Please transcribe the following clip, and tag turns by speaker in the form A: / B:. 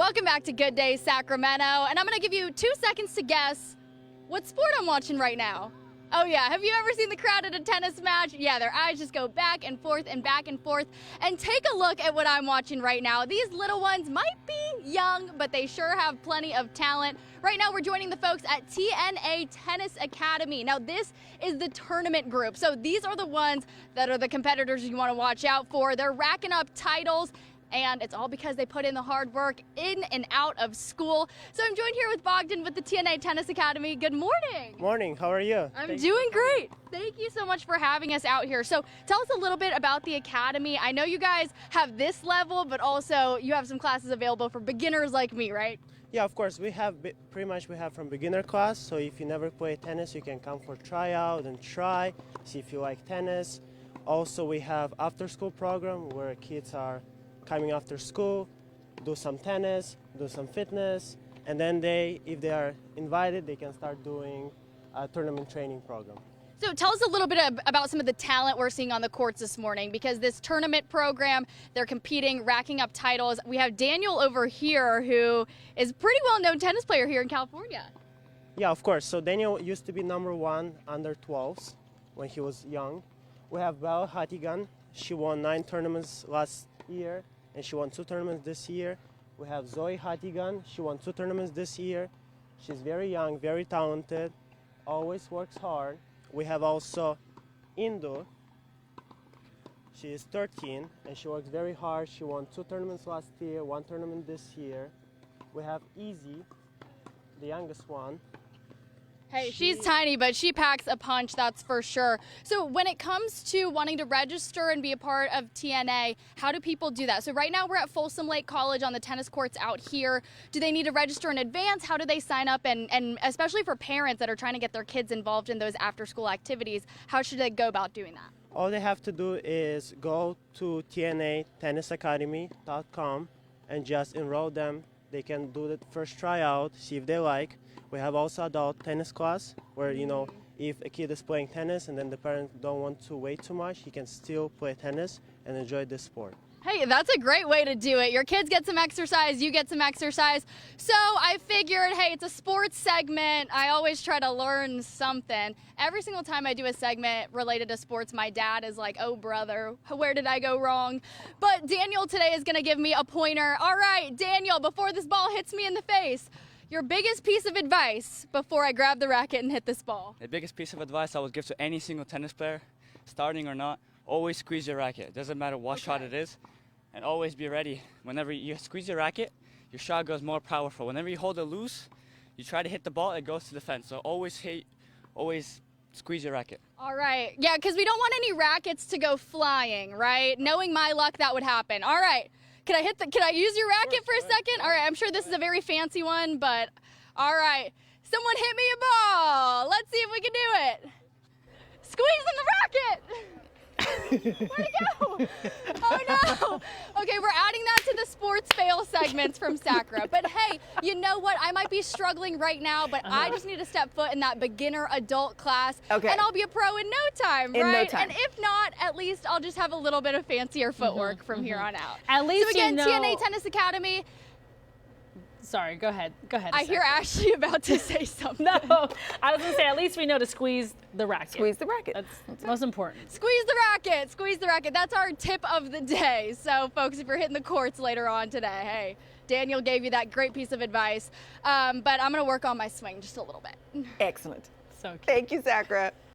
A: Welcome back to Good Day Sacramento, and I'm going to give you 2 seconds to guess what sport I'm watching right now. Oh yeah, have you ever seen the crowd at a tennis match? Yeah, their eyes just go back and forth and back and forth. And take a look at what I'm watching right now. These little ones might be young, but they sure have plenty of talent. Right now we're joining the folks at TNA Tennis Academy. Now this is the tournament group. So these are the ones that are the competitors you want to watch out for. They're racking up titles. And it's all because they put in the hard work in and out of school. So I'm joined here with Bogdan with the TNA Tennis Academy. Good morning.
B: Morning, how are you?
A: I'm doing great. Thank you so much for having us out here. So tell us a little bit about the academy. I know you guys have this level, but also you have some classes available for beginners like me, right?
B: Yeah, of course. We have pretty much from beginner class. So if you never play tennis, you can come for tryout and try, see if you like tennis. Also, we have after school program where kids are coming after school, do some tennis, do some fitness, and then if they are invited, they can start doing a tournament training program.
A: So tell us a little bit about some of the talent we're seeing on the courts this morning, because this tournament program, they're competing, racking up titles. We have Daniel over here, who is a pretty well-known tennis player here in California.
B: Yeah, of course. So Daniel used to be #1 under 12s when he was young. We have Bella Hatigan. She won 9 tournaments last year, and she won 2 tournaments this year. We have Zoe Hatigan. She won 2 tournaments this year. She's very young, very talented, always works hard. We have also Indu. She is 13, and she works very hard. She won 2 tournaments last year, 1 tournament this year. We have Easy, the youngest one.
A: Hey, she's tiny, but she packs a punch, that's for sure. So when it comes to wanting to register and be a part of TNA, how do people do that? So right now we're at Folsom Lake College on the tennis courts out here. Do they need to register in advance? How do they sign up? And especially for parents that are trying to get their kids involved in those after-school activities, how should they go about doing that?
B: All they have to do is go to tnatennisacademy.com and just enroll them. They can do the first tryout, see if they like. We have also adult tennis class where, if a kid is playing tennis and then the parents don't want to wait too much, he can still play tennis and enjoy this sport.
A: Hey, that's a great way to do it. Your kids get some exercise, you get some exercise. So I figured, hey, it's a sports segment. I always try to learn something. Every single time I do a segment related to sports, my dad is like, oh, brother, where did I go wrong? But Daniel today is going to give me a pointer. All right, Daniel, before this ball hits me in the face, your biggest piece of advice before I grab the racket and hit this ball.
C: The biggest piece of advice I would give to any single tennis player, starting or not, always squeeze your racket. It doesn't matter what shot it is, and always be ready. Whenever you squeeze your racket, your shot goes more powerful. Whenever you hold it loose, you try to hit the ball, it goes to the fence. So always squeeze your racket.
A: All right. Yeah, because we don't want any rackets to go flying, right? Knowing my luck, that would happen. All right. Can I use your racket for a second? All right, I'm sure this is a very fancy one, but all right. Someone hit me a ball. Let's see if we can do it. Squeezing the racket. Where'd it go? Oh no. Okay, we're adding that to the sports fail segments from Sakura. But hey, you know what? I might be struggling right now, but I just need to step foot in that beginner adult class.
D: Okay.
A: And I'll be a pro in no time, right?
D: In no time.
A: And if not, at least I'll just have a little bit of fancier footwork from here on out.
D: At least
A: so again,
D: you know.
A: TNA Tennis Academy.
D: Sorry, go ahead. Go ahead.
A: I hear Ashley about to say something.
D: No, I was gonna say at least we know to squeeze the racket.
E: Squeeze the racket.
D: That's most important.
A: Squeeze the racket. Squeeze the racket. That's our tip of the day. So, folks, if you're hitting the courts later on today, hey, Daniel gave you that great piece of advice. But I'm gonna work on my swing just a little bit.
E: Excellent.
D: So cute.
E: Thank you, Sakura.